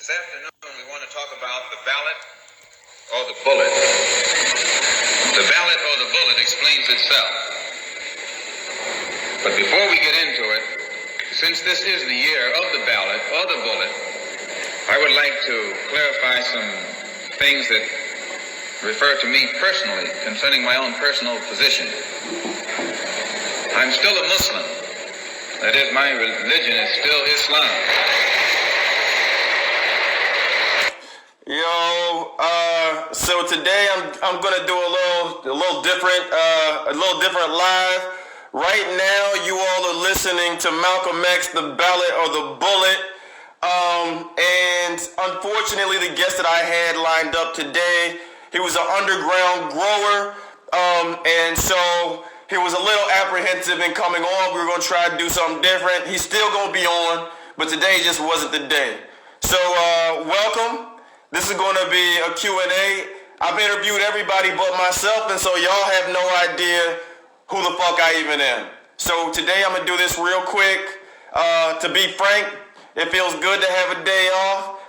This afternoon we want to talk about the ballot or the bullet. The ballot or the bullet explains itself. But before we get into it, since this is the year of the ballot or the bullet, I would like to clarify some things that refer to me personally concerning my own personal position. I'm still a Muslim. That is, my religion is still Islam. So today I'm gonna do a little different live. Right now, you all are listening to Malcolm X, the ballot or the bullet. And unfortunately, the guest that I had lined up today, he was an underground grower, and so he was a little apprehensive in coming on. We were gonna try to do something different. He's still gonna be on, but today just wasn't the day. So welcome. This is going to be a Q&A. I've interviewed everybody but myself, and so y'all have no idea who the fuck I even am. So today I'm going to do this real quick. To be frank, it feels good to have a day off.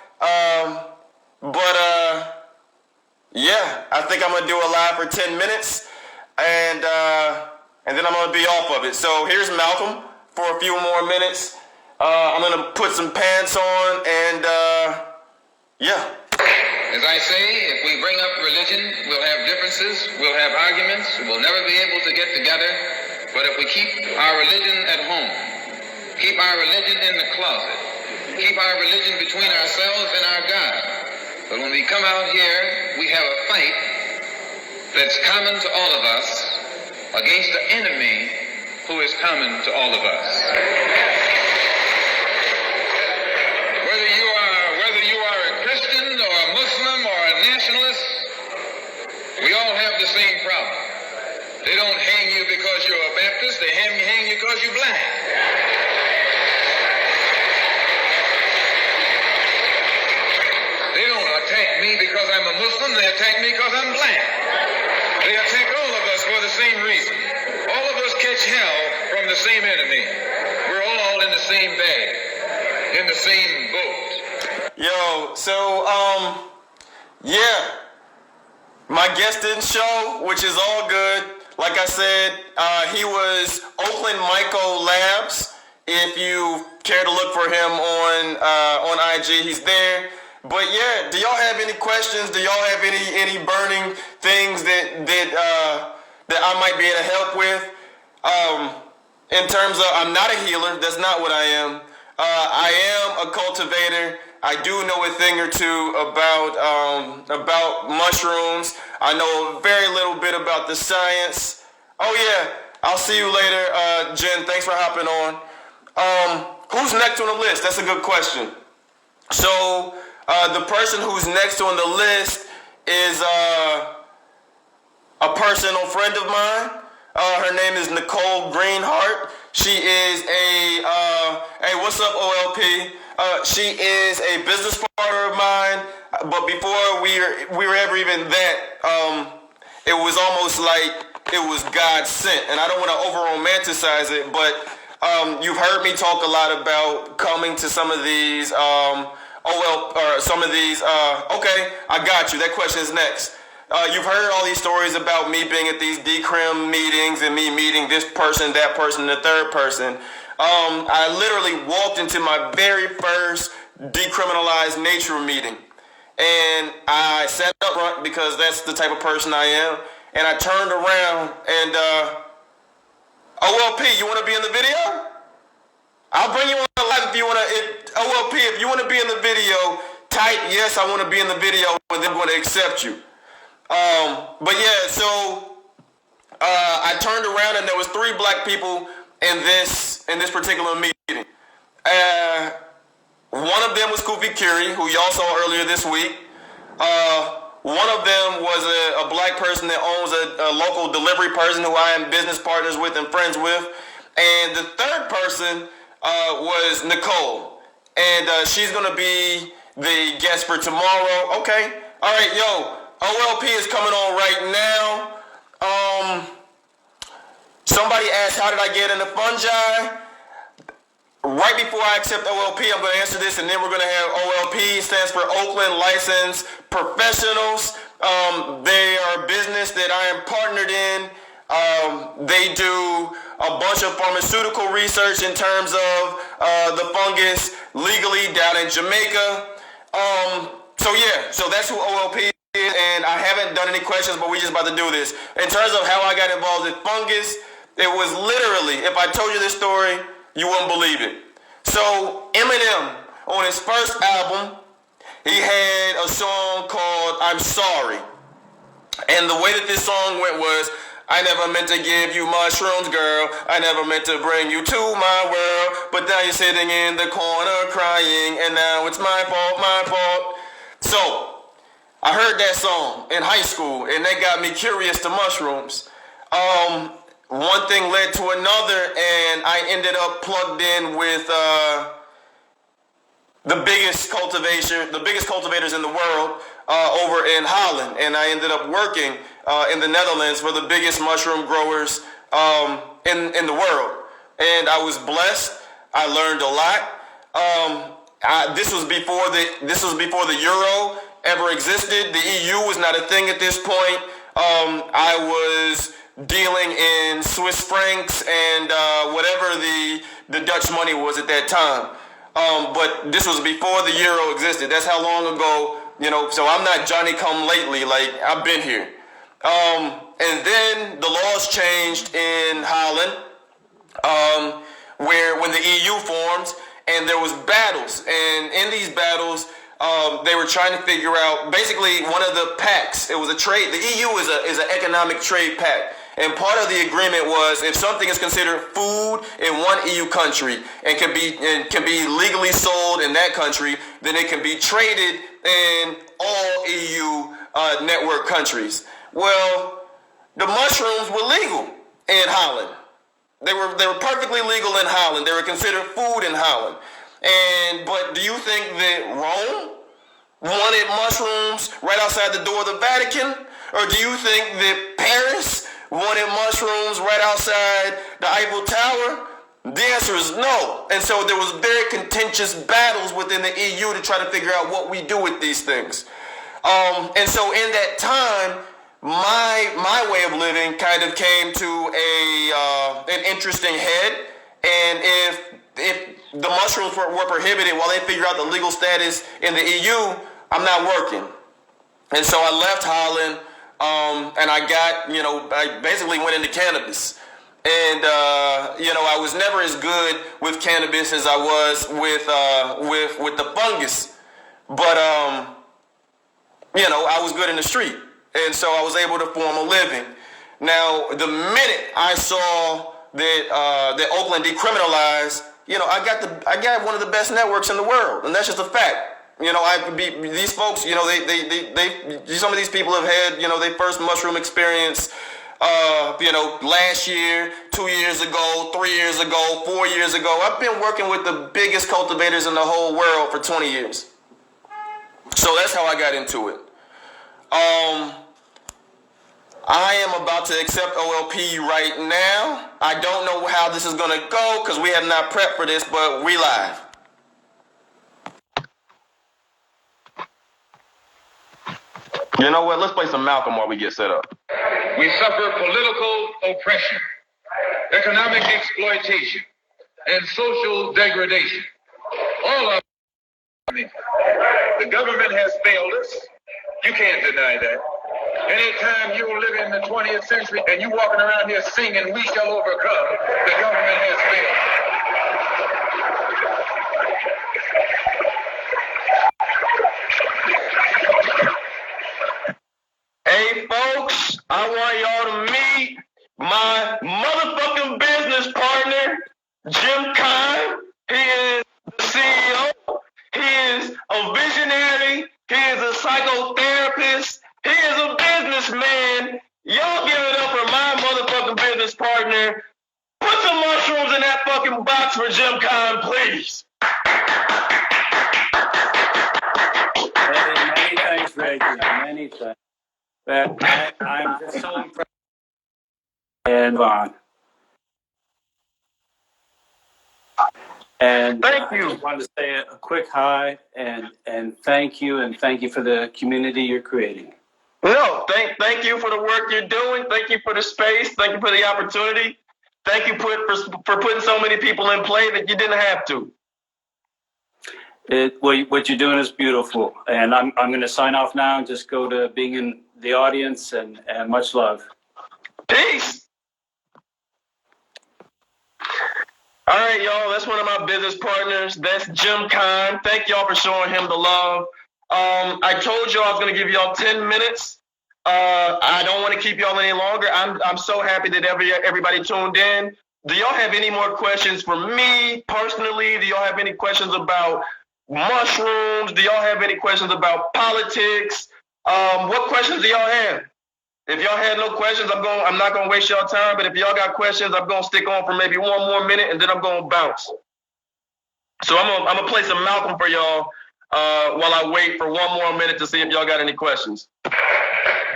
Yeah, I think I'm going to do a live for 10 minutes, and then I'm going to be off of it. So here's Malcolm for a few more minutes. I'm going to put some pants on, and yeah. As I say, if we bring up religion, we'll have differences, we'll have arguments, we'll never be able to get together. But if we keep our religion at home, keep our religion in the closet, keep our religion between ourselves and our God. But when we come out here, we have a fight that's common to all of us against the enemy who is common to all of us. We all have the same problem. They don't hang you because you're a Baptist, they hang you because you're black. They don't attack me because I'm a Muslim, they attack me because I'm black. They attack all of us for the same reason. All of us catch hell from the same enemy. We're all in the same bag, in the same boat. Yo, so, yeah. My guest didn't show, which is all good. Like I said, he was Oakland Hyphae Labs. If you care to look for him on IG, he's there. But yeah, do y'all have any questions? Do y'all have any burning things that I might be able to help with? In terms of, I'm not a healer. That's not what I am. I am a cultivator. I do know a thing or two about mushrooms. I know very little bit about the science. Oh yeah, I'll see you later, Jen. Thanks for hopping on. Who's next on the list? That's a good question. So the person who's next on the list is a personal friend of mine. Her name is Nicole Greenhart. She is hey, what's up, OLP? She is a business partner of mine, but before we were ever even that, it was almost like it was God sent. And I don't want to over-romanticize it, but you've heard me talk a lot about coming to some of these, okay, I got you. That question is next. You've heard all these stories about me being at these decrim meetings and me meeting this person, that person, the third person. I literally walked into my very first decriminalized nature meeting, and I sat up front because that's the type of person I am, and I turned around and, OLP, you want to be in the video? I'll bring you on live if you want to. OLP, if you want to be in the video, type yes, I want to be in the video, and then I'm going to accept you. But yeah, so I turned around and there was 3 black people in this particular meeting. One of them was Kofi Curie, who y'all saw earlier this week. One of them was a black person that owns a local delivery person who I am business partners with and friends with. And the third person was Nicole. And she's going to be the guest for tomorrow. Okay. All right, yo. OLP is coming on right now. Somebody asked, how did I get into fungi? right before I accept OLP, I'm going to answer this, and then we're going to have OLP, stands for Oakland Licensed Professionals. They are a business that I am partnered in. They do a bunch of pharmaceutical research in terms of the fungus legally down in Jamaica. So that's who OLP is, and I haven't done any questions, but we just about to do this. In terms of how I got involved in fungus, it was literally, if I told you this story, you wouldn't believe it. So Eminem, on his first album, he had a song called I'm Sorry. And the way that this song went was, I never meant to give you mushrooms, girl. I never meant to bring you to my world. But now you're sitting in the corner crying, and now it's my fault, my fault. So, I heard that song in high school, and that got me curious to mushrooms. One thing led to another, and I ended up plugged in with the biggest cultivators in the world over in Holland, and I ended up working in the Netherlands for the biggest mushroom growers in the world. And I was blessed. I learned a lot. This was before the euro ever existed. The EU was not a thing at this point. I was dealing in Swiss francs and whatever the Dutch money was at that time. But this was before the euro existed. That's how long ago, so I'm not Johnny come lately, like I've been here. And then the laws changed in Holland, where when the EU formed, and there was battles, and in these battles, they were trying to figure out, basically one of the pacts, it was a trade, the EU is an economic trade pact. And part of the agreement was if something is considered food in one EU country and can be legally sold in that country, then it can be traded in all EU network countries. Well, the mushrooms were legal in Holland. They were perfectly legal in Holland. They were considered food in Holland. But do you think that Rome wanted mushrooms right outside the door of the Vatican? Or do you think that Paris wanted mushrooms right outside the Eiffel Tower? The answer is no. And so there was very contentious battles within the EU to try to figure out what we do with these things. And so in that time, my way of living kind of came to an interesting head. And if the mushrooms were prohibited while they figure out the legal status in the EU, I'm not working. And so I left Holland. And I basically went into cannabis. And, I was never as good with cannabis as I was with the fungus. But, I was good in the street. And so I was able to form a living. Now, the minute I saw that Oakland decriminalized, I got one of the best networks in the world. And that's just a fact. These folks, some of these people have had, their first mushroom experience, last year, 2 years ago, 3 years ago, 4 years ago. I've been working with the biggest cultivators in the whole world for 20 years. So that's how I got into it. I am about to accept OLP right now. I don't know how this is going to go because we have not prepped for this, but we live. You know what? Let's play some Malcolm while we get set up. We suffer political oppression, economic exploitation, and social degradation. All of it. The government has failed us. You can't deny that. Anytime you live in the 20th century and you walking around here singing, "We shall overcome," the government has failed. Hey folks, I want y'all to meet my motherfucking business partner, Jim Kime. He is the CEO. He is a visionary. He is a psychotherapist. He is a businessman. Y'all give it up for my motherfucking business partner. Put some mushrooms in that fucking box for Jim Kime, please. Many thanks, Reggie. Many thanks. I'm just so impressed. And on. And Thank I you. just wanted to say a quick hi and thank you for the community you're creating. No, thank you for the work you're doing. Thank you for the space. Thank you for the opportunity. Thank you for putting so many people in play that you didn't have to. What you're doing is beautiful, and I'm going to sign off now and just go to being in the audience, and much love. Peace. All right, y'all. That's one of my business partners. That's Jim Khan. Thank y'all for showing him the love. I told y'all I was going to give y'all 10 minutes. I don't want to keep y'all any longer. I'm so happy that everybody tuned in. Do y'all have any more questions for me personally? Do y'all have any questions about mushrooms? Do y'all have any questions about politics? What questions do y'all have? If y'all had no questions, I'm not gonna waste y'all time. But if y'all got questions, I'm gonna stick on for maybe one more minute, and then I'm gonna bounce. So I'm gonna play some Malcolm for y'all while I wait for one more minute to see if y'all got any questions.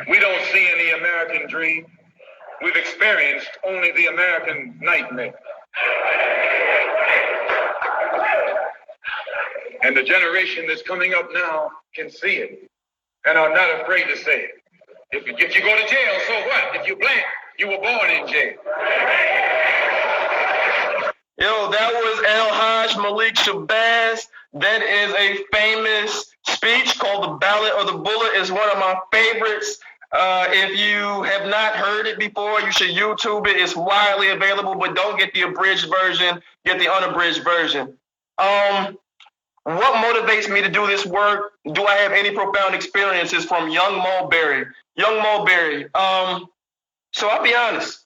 We don't see any American dream. We've experienced only the American nightmare. And the generation that's coming up now can see it and are not afraid to say it. If you go to jail, so what? If you're black, you were born in jail. Yo, that was El-Haj Malik Shabazz. That is a famous speech called The Ballad of the Bullet. It's one of my favorites. If you have not heard it before, you should YouTube it. It's widely available, but don't get the abridged version. Get the unabridged version. What motivates me to do this work? Do I have any profound experiences from Young Mulberry? Young Mulberry. So I'll be honest.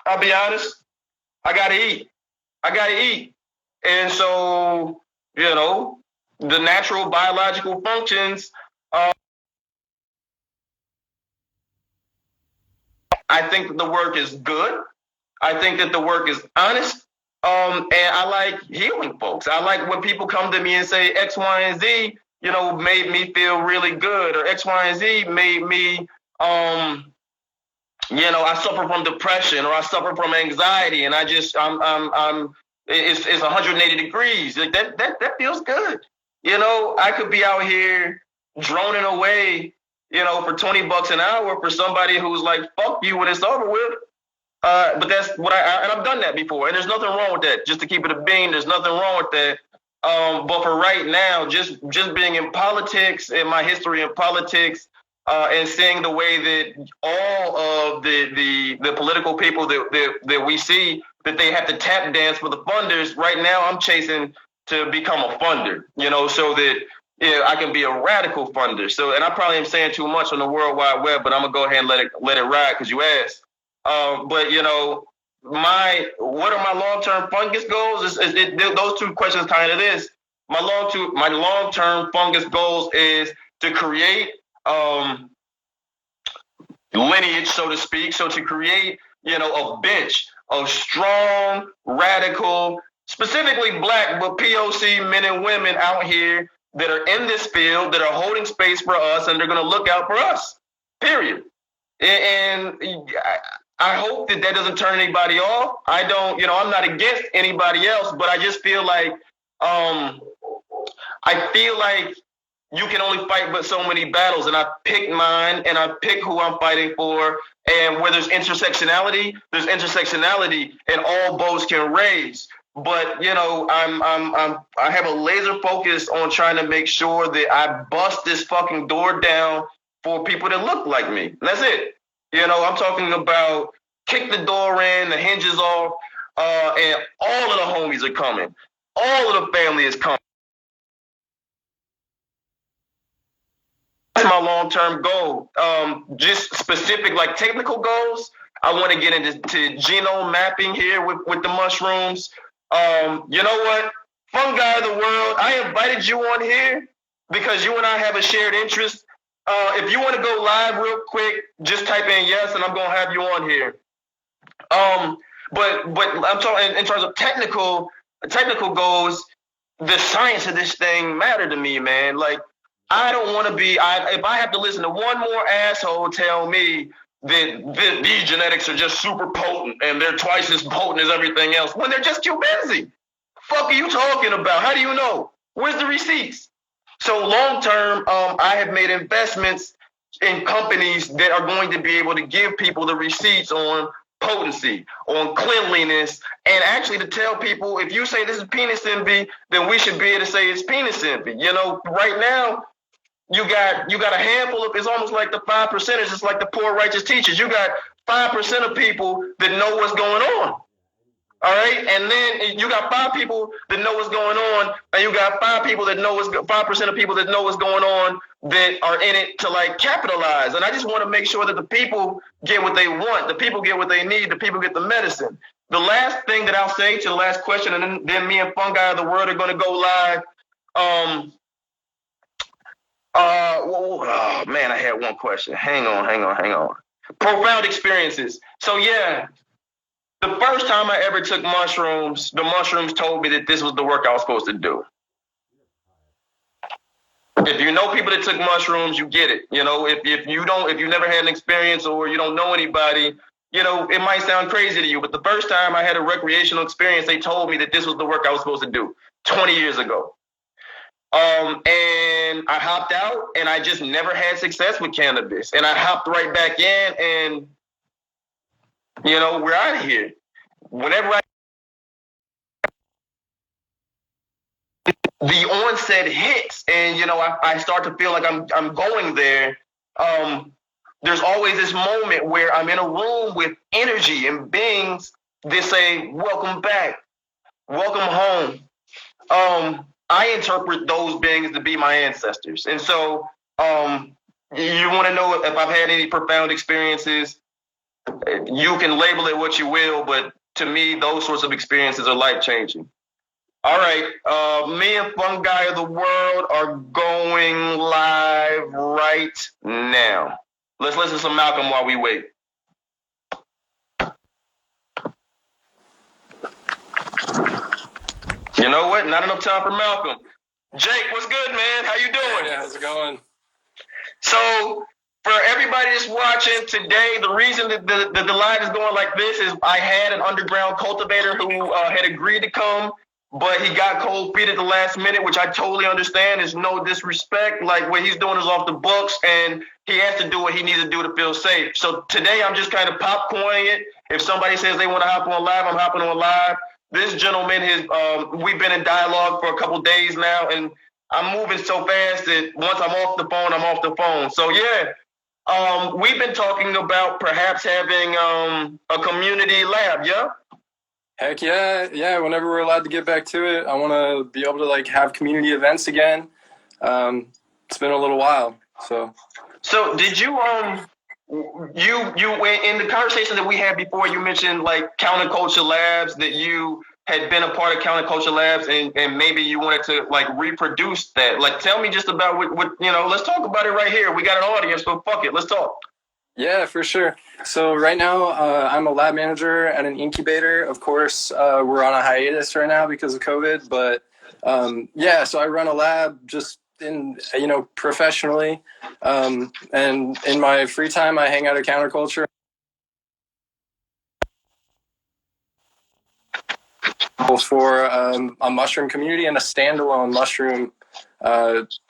I gotta eat. And so, the natural biological functions, I think that the work is good. I think that the work is honest. And I like healing folks. I like when people come to me and say X, Y, and Z, made me feel really good, or X, Y, and Z made me, I suffer from depression, or I suffer from anxiety, and it's 180 degrees. Like that feels good. I could be out here droning away, for $20 an hour for somebody who's like, fuck you when it's over with. But that's what and I've done that before, and there's nothing wrong with that. Just to keep it a bean, there's nothing wrong with that. But for right now, just being in politics and my history in politics, and seeing the way that all of the political people that we see, that they have to tap dance for the funders. Right now, I'm chasing to become a funder, so that I can be a radical funder. So, and I probably am saying too much on the World Wide Web, but I'm gonna go ahead and let it ride because you asked. But what are my long-term fungus goals? Those two questions kind of this. My long-term fungus goals is to create lineage, so to speak. So to create, a bench of strong, radical, specifically black, but POC men and women out here that are in this field, that are holding space for us, and they're going to look out for us, period. And I hope that doesn't turn anybody off. I don't, I'm not against anybody else, but I just feel like, you can only fight but so many battles, and I pick mine, and I pick who I'm fighting for. And where there's intersectionality, and all boats can raise. But I have a laser focus on trying to make sure that I bust this fucking door down for people that look like me. And that's it. I'm talking about kick the door in, the hinges off, and all of the homies are coming. All of the family is coming. That's my long-term goal. Just specific, like technical goals. I want to get into genome mapping here with the mushrooms. You know what? Fungi of the world, I invited you on here because you and I have a shared interest. If you want to go live real quick, just type in yes, and I'm going to have you on here. But I'm talking in terms of technical goals, the science of this thing matter to me, man. Like, I don't want to be, if I have to listen to one more asshole tell me that these genetics are just super potent and they're twice as potent as everything else, when they're just too busy. Fuck are you talking about? How do you know? Where's the receipts? So long term, I have made investments in companies that are going to be able to give people the receipts on potency, on cleanliness, and actually to tell people, if you say this is penis envy, then we should be able to say it's penis envy. You know, right now, you got a handful of, it's almost like the 5%, it's like the poor righteous teachers. You got 5% of people that know what's going on. All right, and then you got 5 people that know what's going on, and you got 5 people that know 5% of people that know what's going on that are in it to like capitalize. And I just want to make sure that the people get what they want, the people get what they need, the people get the medicine. The last thing that I'll say to the last question, and then me and Fungi of the World are going to go live. Oh man, I had one question. Hang on. Profound experiences. So yeah. The first time I ever took mushrooms, the mushrooms told me that this was the work I was supposed to do. If you know people that took mushrooms, you get it. You know, if you never had an experience or you don't know anybody, you know, it might sound crazy to you. But the first time I had a recreational experience, they told me that this was the work I was supposed to do 20 years ago. And I hopped out and I just never had success with cannabis. And I hopped right back in and, you know, we're out of here. Whenever the onset hits and, you know, I start to feel like I'm going there, there's always this moment where I'm in a room with energy and beings that say, welcome back, welcome home. I interpret those beings to be my ancestors. And so you want to know if I've had any profound experiences, you can label it what you will, but to me, those sorts of experiences are life-changing. All right, me and Fungi of the World are going live right now. Let's listen to some Malcolm while we wait. You know what? Not enough time for Malcolm. Jake, what's good, man? How you doing? Yeah, how's it going? So, for everybody that's watching today, the reason that the live is going like this is I had an underground cultivator who had agreed to come, but he got cold feet at the last minute, which I totally understand. There's no disrespect. Like, what he's doing is off the books, and he has to do what he needs to do to feel safe. So today I'm just kind of popcorning it. If somebody says they want to hop on live, I'm hopping on live. This gentleman we've been in dialogue for a couple days now, and I'm moving so fast that once I'm off the phone, I'm off the phone. So yeah. We've been talking about perhaps having a community lab, yeah? Heck yeah. Whenever we're allowed to get back to it, I want to be able to like have community events again. It's been a little while, so. So did you you in the conversation that we had before, you mentioned like counterculture labs, that you had been a part of counterculture labs and maybe you wanted to like reproduce that. Like, tell me just about what you know, let's talk about it right here. We got an audience, so fuck it, let's talk. Yeah, for sure. So right now I'm a lab manager at an incubator. Of course, we're on a hiatus right now because of COVID, but so I run a lab just professionally. And in my free time, I hang out at Counterculture. For a mushroom community and a standalone mushroom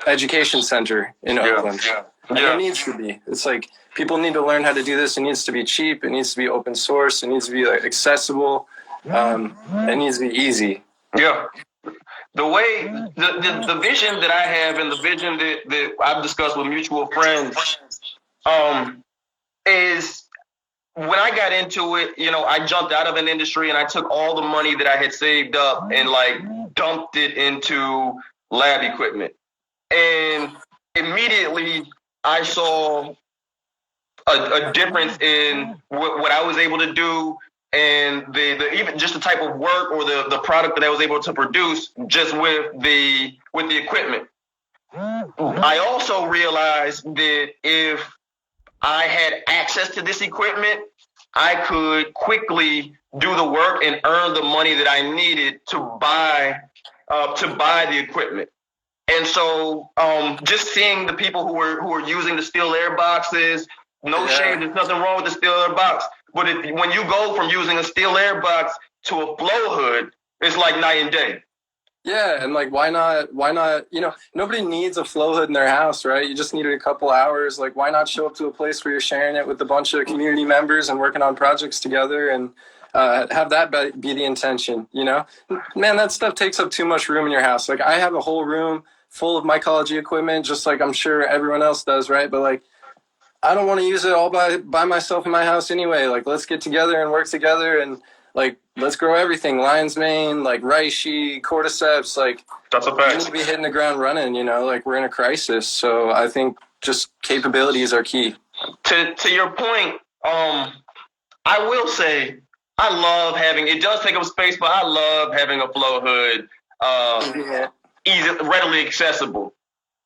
education center in Oakland. And it needs to be. It's like people need to learn how to do this. It needs to be cheap. It needs to be open source. It needs to be like accessible. It needs to be easy. Yeah. The way the vision that I have and the vision that I've discussed with mutual friends is, when I got into it, you know, I jumped out of an industry and I took all the money that I had saved up and like dumped it into lab equipment. And immediately I saw a difference in what I was able to do and the even just the type of work or the product that I was able to produce just with the equipment. I also realized that if I had access to this equipment, I could quickly do the work and earn the money that I needed to buy the equipment. And so just seeing the people who are using the steel air boxes, no shade, there's nothing wrong with the steel air box. But when you go from using a steel air box to a flow hood, it's like night and day. Yeah, and like, why not? Why not? You know, nobody needs a flow hood in their house, right? You just needed a couple hours. Like, why not show up to a place where you're sharing it with a bunch of community members and working on projects together, and have that be the intention? You know, man, that stuff takes up too much room in your house. Like, I have a whole room full of mycology equipment, just like I'm sure everyone else does, right? But like, I don't want to use it all by myself in my house anyway. Like, let's get together and work together and like, let's grow everything. Lion's mane, like reishi, cordyceps, like That's a we need fact. to be hitting the ground running, you know, like we're in a crisis. So I think just capabilities are key. To your point, I will say I love having it does take up space, but I love having a flow hood Yeah. easy readily accessible.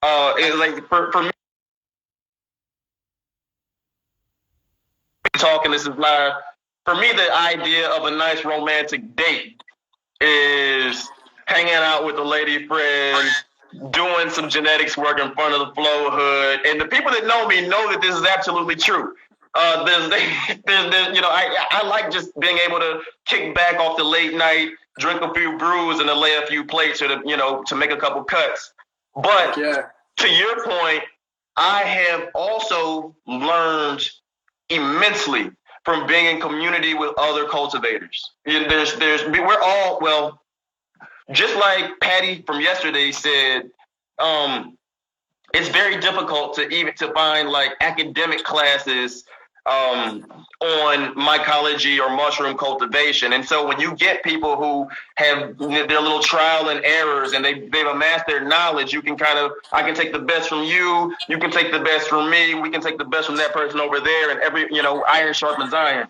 It's like for me talking this is live. For me, the idea of a nice romantic date is hanging out with a lady friend, doing some genetics work in front of the flow hood. And the people that know me know that this is absolutely true. You know, I like just being able to kick back off the late night, drink a few brews, and to lay a few plates, or to, you know, to make a couple cuts. But Yeah. to your point, I have also learned immensely from being in community with other cultivators. We're all, well, just like Patty from yesterday said, it's very difficult to find like academic classes on mycology or mushroom cultivation. And so when you get people who have their little trial and errors and they've amassed their knowledge, you can I can take the best from you, you can take the best from me, we can take the best from that person over there, and iron sharpens iron.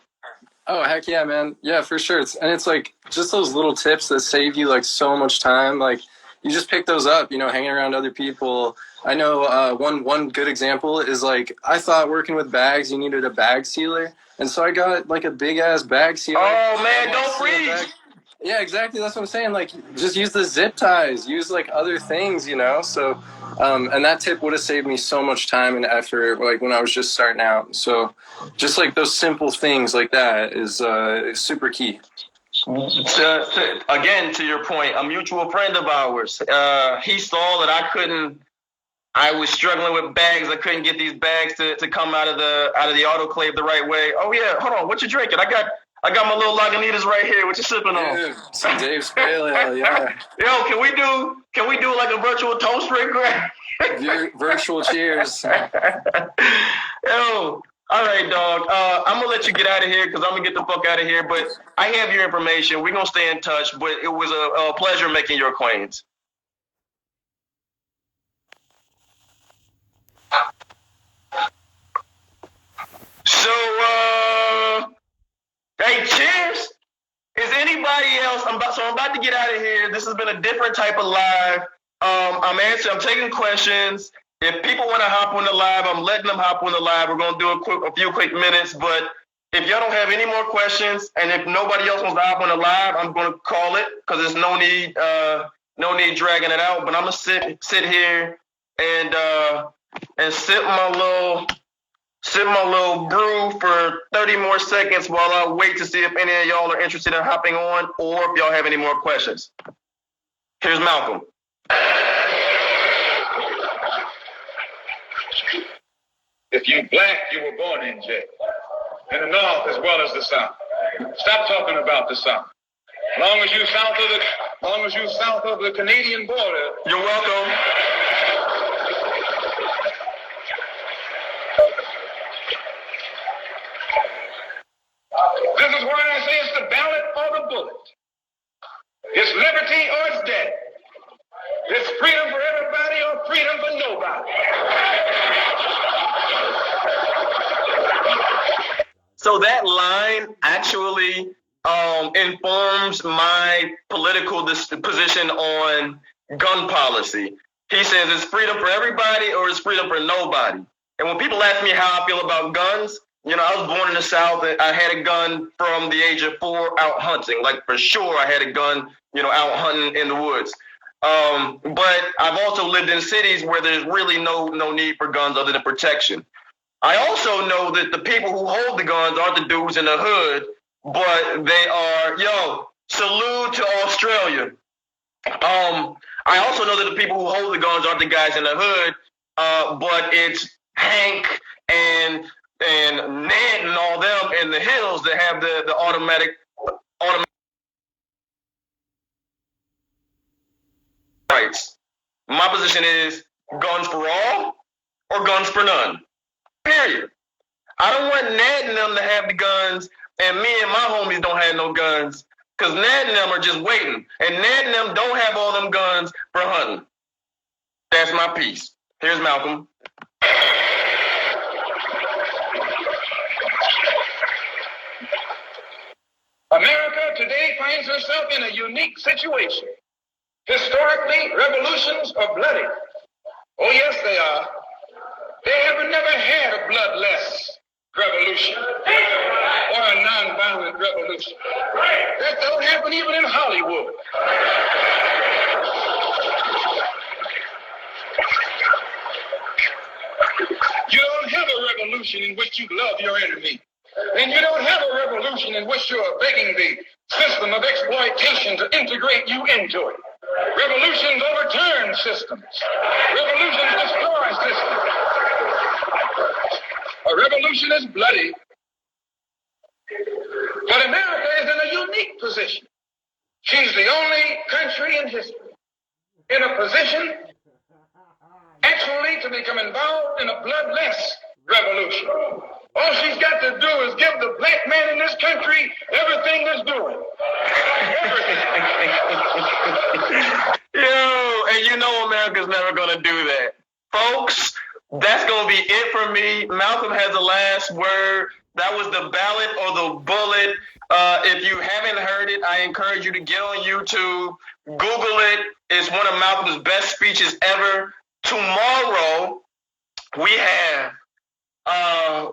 Oh, heck yeah, man. Yeah, for sure. It's like just those little tips that save you like so much time. Like you just pick those up, you know, hanging around other people. I know one good example is like I thought working with bags, you needed a bag sealer. And so I got like a big ass bag sealer. Oh man, don't freeze. Yeah, exactly. That's what I'm saying. Like, just use the zip ties. Use like other things, you know. So, and that tip would have saved me so much time and effort, like when I was just starting out. So, just like those simple things like that is super key. Again, to your point, a mutual friend of ours, he saw that I was struggling with bags. I couldn't get these bags to come out of the autoclave the right way. Oh yeah, hold on. What you drinking? I got my little Lagunitas right here. What you sipping on? Dude, some Dave's Pale Ale, yeah. Yo, can we do like a virtual toast right quick? Virtual cheers. Yo, all right, dog. I'm gonna let you get out of here because I'm gonna get the fuck out of here. But I have your information. We're gonna stay in touch. But it was a pleasure making your acquaintance. So, hey, cheers. Is anybody else? I'm about to get out of here. This has been a different type of live. I'm taking questions. If people want to hop on the live, I'm letting them hop on the live. We're gonna do a few quick minutes. But if y'all don't have any more questions, and if nobody else wants to hop on the live, I'm gonna call it because there's no need dragging it out. But I'm gonna sit here and sip my little brew for 30 more seconds while I wait to see if any of y'all are interested in hopping on or if y'all have any more questions. Here's Malcolm. If you black, you were born in jail. In the North as well as the South. Stop talking about the South. As long as you south of the Canadian border. You're welcome. This is why I say it's the ballot or the bullet. It's liberty or it's death. It's freedom for everybody or freedom for nobody. So that line actually informs my political position on gun policy. He says it's freedom for everybody or it's freedom for nobody. And when people ask me how I feel about guns, you know, I was born in the South. I had a gun from the age of 4 out hunting. Like, for sure, I had a gun, you know, out hunting in the woods. But I've also lived in cities where there's really no need for guns other than protection. I also know that the people who hold the guns aren't the dudes in the hood, but they are, salute to Australia. I also know that the people who hold the guns aren't the guys in the hood, but it's Hank and Ned and all them in the hills that have the automatic rights. My position is guns for all or guns for none. Period. I don't want Ned and them to have the guns, and me and my homies don't have no guns, because Ned and them are just waiting, and Ned and them don't have all them guns for hunting. That's my piece. Here's Malcolm. America today finds herself in a unique situation. Historically, revolutions are bloody. Oh, yes, they are. They have never had a bloodless revolution or a nonviolent revolution. That don't happen even in Hollywood. You don't have a revolution in which you love your enemy. And you don't have a revolution in which you are begging the system of exploitation to integrate you into it. Revolutions overturn systems. Revolutions destroy systems. A revolution is bloody. But America is in a unique position. She's the only country in history in a position actually to become involved in a bloodless revolution. All she's got to do is give the black man in this country everything that's doing. Everything. Yo, and you know America's never going to do that. Folks, that's going to be it for me. Malcolm has the last word. That was the ballot or the bullet. If you haven't heard it, I encourage you to get on YouTube, Google it. It's one of Malcolm's best speeches ever. Tomorrow, we have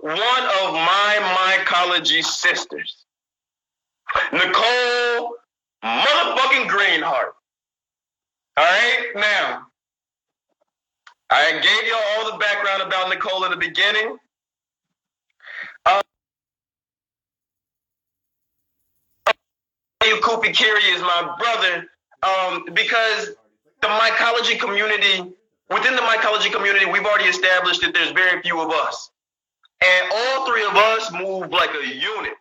one of my mycology sisters, Nicole motherfucking Greenheart. All right, now, I gave y'all all the background about Nicole in the beginning. Kupi Kiri is my brother because the mycology community, within the mycology community, we've already established that there's very few of us. And all three of us move like a unit.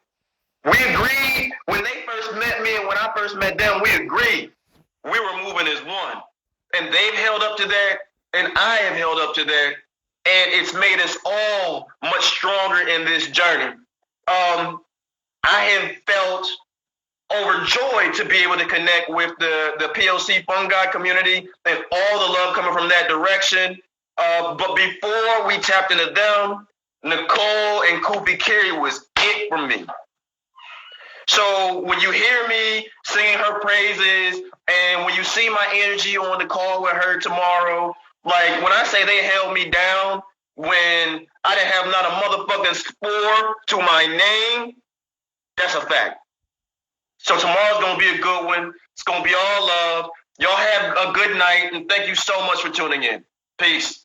We agreed when they first met me and when I first met them, we agreed we were moving as one. And they've held up to that, and I have held up to that, and it's made us all much stronger in this journey. I have felt overjoyed to be able to connect with the PLC fungi community and all the love coming from that direction. But before we tapped into them, Nicole and Kupi Kiri was it for me. So when you hear me singing her praises and when you see my energy on the call with her tomorrow, like when I say they held me down when I didn't have not a motherfucking spore to my name, that's a fact. So tomorrow's going to be a good one. It's going to be all love. Y'all have a good night, and thank you so much for tuning in. Peace.